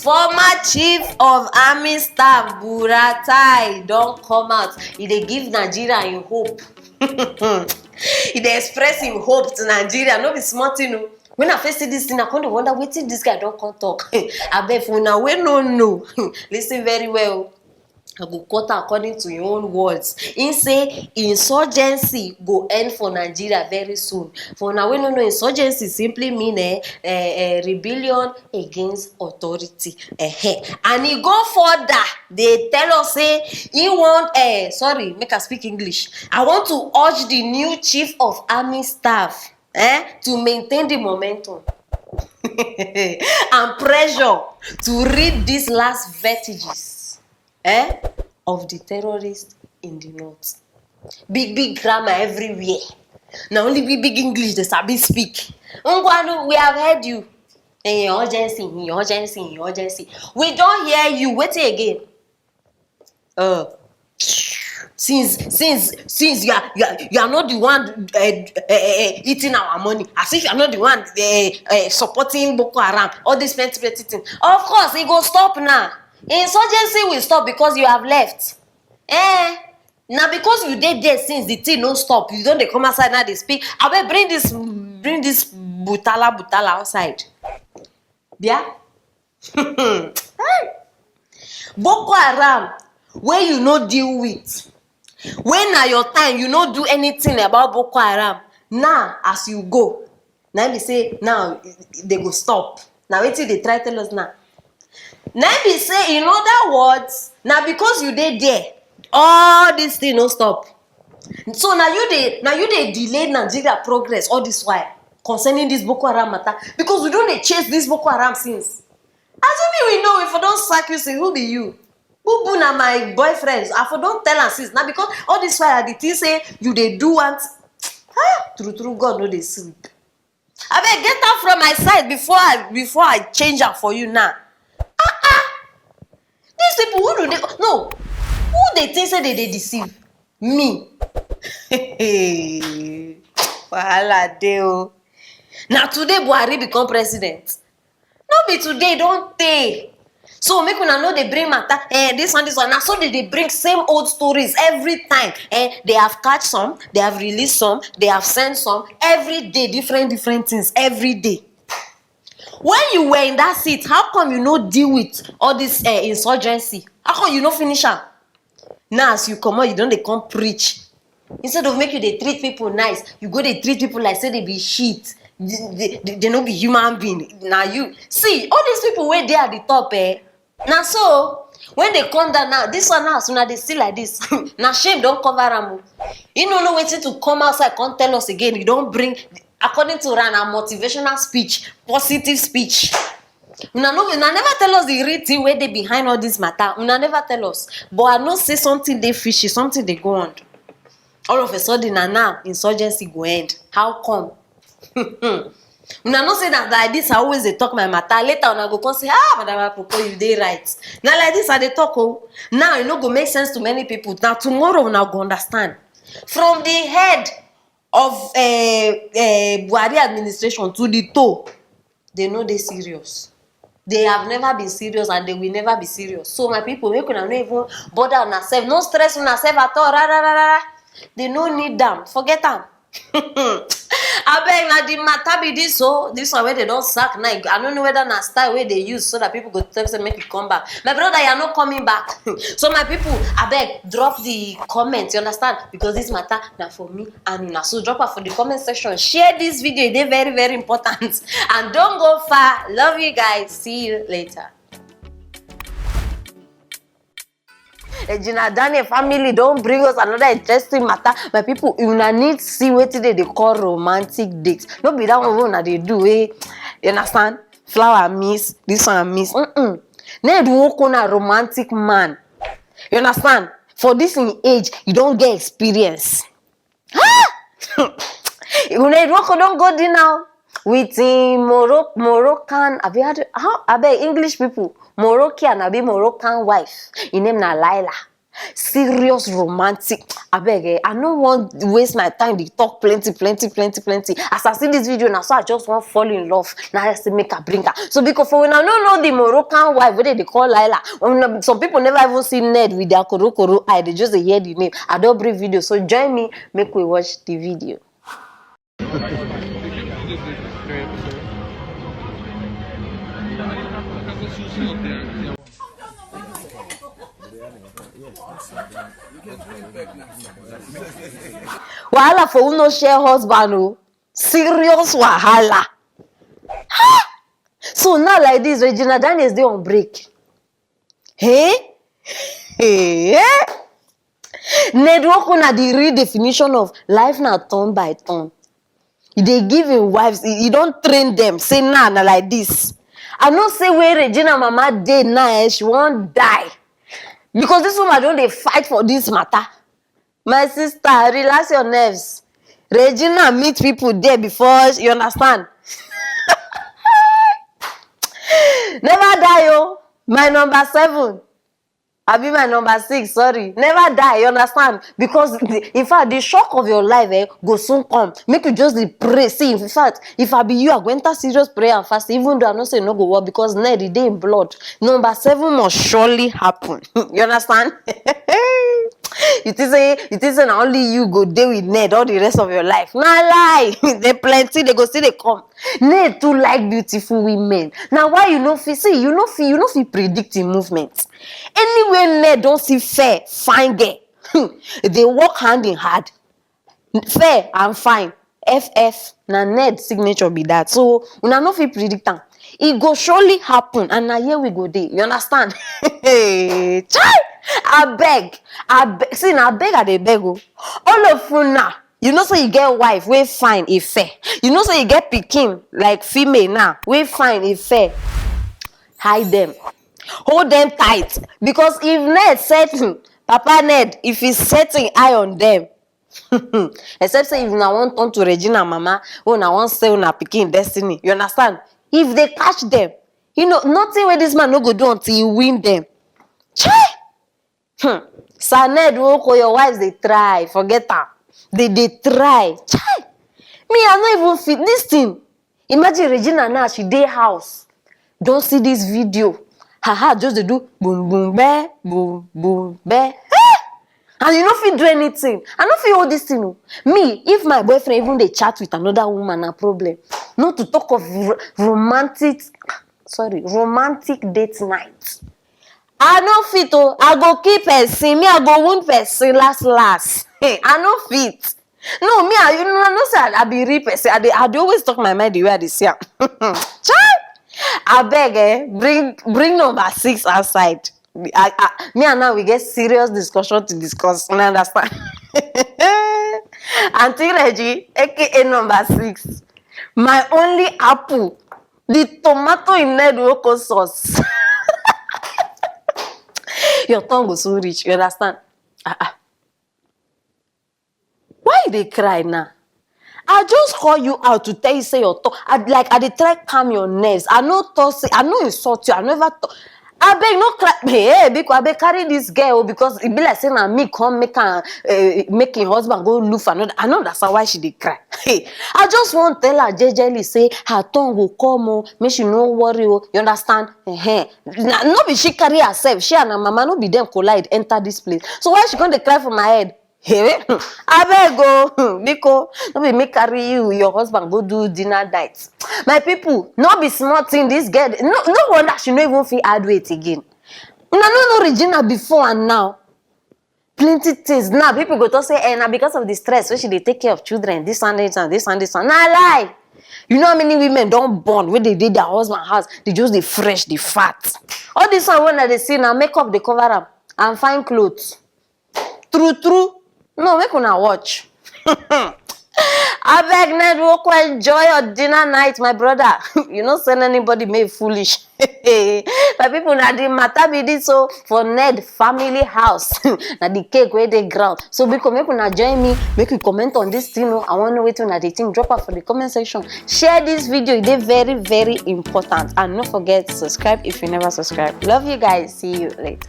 Former Chief of Army Staff Buratai don come out. He dey give Nigeria im hope. He dey express im hope to Nigeria. No be small thing o. When I first see this thing, I come dey wonder wetin this guy don come talk. Abeg for una wey no know, lis ten very well. I go quote am according to im own words. Im say insurgency go end for Nigeria very soon. For una wey no know, insurgency simply mean rebellion against authority. And e go further, dey tell us say e want sorry, make I speak English. I want to urge the new chief of army staff to maintain the momentum and pressure to read these last vestiges of the terrorists in the north. Big grammar everywhere. Now only big English they sabi speak. Ngwanu, we have heard you. Urgency. We don't hear you. Wetin again? Since you are not the one eating our money, as if you are not the one supporting Boko Haram, all this plenty things. Of course, it go stop now. Insurgency will stop because you have left. Now because you dey there since the thing no stop, you don't dey come outside now they speak. Abeg bring this butala outside. Yeah. Boko Haram, where you no deal with. When na your time, you no do anything about Boko Haram. Now, as you go, now they say now they go stop. Now wetin they try tell us now? Now be say in other words, now because you dey there, all this thing no stop. So now you dey delay Nigeria progress all this while concerning this Boko Haram matter, because we don dey chase this Boko Haram since. Assuming we know, if I don't sack you, say who be you? Boo na my boyfriends. I for don't tell am since. Now because all this while the thing say you dey do want true God no dey sleep. Abeg get out from my side before I change am for you now. These people, who do they no? Who they think say they deceive? Me. Wahala dey o. Now today Buhari become president. No be today, don't tey. So make una know they bring matter. This one. Now so they bring same old stories every time. They have catch some, they have released some, they have sent some. Every day, different things. Every day. When you were in that seat, how come you no deal with all this insurgency? How come you no finish am? Now as you come out, you don't dey come preach. Instead of make you dey treat people nice, you go dey treat people like say they be shit. They no be human being. Now you see all these people wey dey at the top. Now so when they come down now, this one now, so now they see like this. Now shame don't cover am. You no know wetin to come outside, come tell us again. You don't bring. According to Ran, a motivational speech, positive speech. Una never tell us the real thing where they behind all this matter. Una never tell us. But I know say something they fishy, something they go on. All of a sudden, now insurgency go end. How come? Una know say that like this I always they talk my matter. Later una go come say, Madam Apropos, you dey right. Now like this I dey talk Now it no go make sense to many people. Now tomorrow una go understand. From the head of Buhari administration to the toe, they know they serious. They have never been serious and they will never be serious. So my people, make una no even bother on yourself. No stress on yourself at all. They no need them. Forget them. Abeg na the matter be this one where they don't sack now. I don't know whether na style where they use so that people go text and make it come back. My brother, you are not coming back. So my people, abeg drop the comment. You understand? Because this matter now for me and una. So drop it for the comment section. Share this video. They're very, very important. And don't go far. Love you guys. See you later. Gina Daniel family don't bring us another interesting matter. My people, you need to see what they call romantic dates. No be that one that they do. You understand? Flower miss, this one miss. Now do work on a romantic man. You understand? For this in age, you don't get experience. You need work don't go there now. With Moroccan, have you had how? I bet English people. Moroccan, I be Moroccan wife. Her name na Laila. Serious romantic. Abeg, I no want waste my time. They talk plenty. As I see this video now, so I just want fall in love. Now I say make a bring her. So because for when I don't know the Moroccan wife, what they call Laila. Some people never even see Ned with their koro eye. They just hear the name. I don't bring video. So join me, make we watch the video. Wahala for who no share husband, oh. Serious wahala. So now like this, Regina Daniels dey on break. Hey? Ned Nwoko na the real definition of life na turn by turn. They give him wives, he don't train them. Say nah, like this. I know say where Regina mama dey now, she won't die. Because this woman don't they fight for this matter. My sister, relax your nerves. Regina meet people there before, you understand? Never die, oh. My number 7. I be my number 6, sorry. Never die, you understand? Because, in fact, the shock of your life go soon come. Make you just pray. See, in fact, if I be you, I go enter serious prayer and fast, even though I not say no go work, because now the day in blood. Number 7 must surely happen. You understand? You think say na only you go deal with Ned all the rest of your life. Nah lie. They plenty, they go see they come. Ned too like beautiful women. Now why you no fit see? You no fit predict the movement. Anywhere Ned don't see fair, fine girl. They work hand in hand. Fair and fine. FF na Ned signature be that. So una no fit predict am. It go surely happen, and now here we go there. You understand? Hey, I beg. See, now I beg I dey beg. All of you now, you know, so you get wife, we fine, if fair. You know, so you get pikin, like female now, we fine, if fair. Hide them. Hold them tight. Because if Ned said, Papa Ned, if he's setting eye on them, except say if now want turn to Regina mama, oh, now want say una pikin destiny. You understand? If they catch them, you know, nothing where this man no go do until you win them. Chai! Sir Ned Nwoko, your wives, they try. Forget that. They try. Chai! Me, I not even fit this thing. Imagine Regina now, she dey house. Don't see this video. Her heart just they do boom, boom, bear, boom, boom, bear. And you no fit do anything. I no fit hold this thing. No. Me, if my boyfriend even they chat with another woman, a problem. Not to talk of romantic date night. I no fit. Oh, I go keep person. Me, I go wound person last. Hey, I no fit. No, me, you know, say I be real person. I do always talk my mind the way I say. I beg, bring number 6 outside. Me and now we get serious discussion to discuss. You understand? Auntie Reggie, aka number 6, my only apple, the tomato in Ned Nwoko sauce. Your tongue was so rich. You understand? Why they cry now? I just call you out to tell you say your tongue. I dey try calm your nerves. I no talk say, I no insult you. I never talk. I beg no cry. Hey, because I beg carry this girl because it be like saying na me come make him husband go look for another. I know that's why she dey cry. Hey, I just want tell her jejely say her tongue will come oh, make she no worry oh. You understand? No be she carry herself. She and her mama no be them collide enter this place. So why she gonna cry for my head? Hey, I beg go because no be me carry you your husband go do dinner night. My people, not be smart thing this girl. No wonder she no even feel hard weight again. No Regina before and now. Plenty things now people go to say now because of the stress when she dey take care of children this and this and this and this and nah lie. You know how many women don't born when they did their husband house, they just they fresh, they fat. All this one when they see now makeup they cover them and fine clothes. True. No, make una watch. I beg Ned Nwoko, enjoy your dinner night, my brother. You not send anybody made foolish. My people, now the matter be this so for Ned family house. Now the cake where they ground. So because make una join me, make you comment on this thing. I want to know what you they think. Drop out for the comment section. Share this video. It is very, very important. And don't forget to subscribe if you never subscribe. Love you guys. See you later.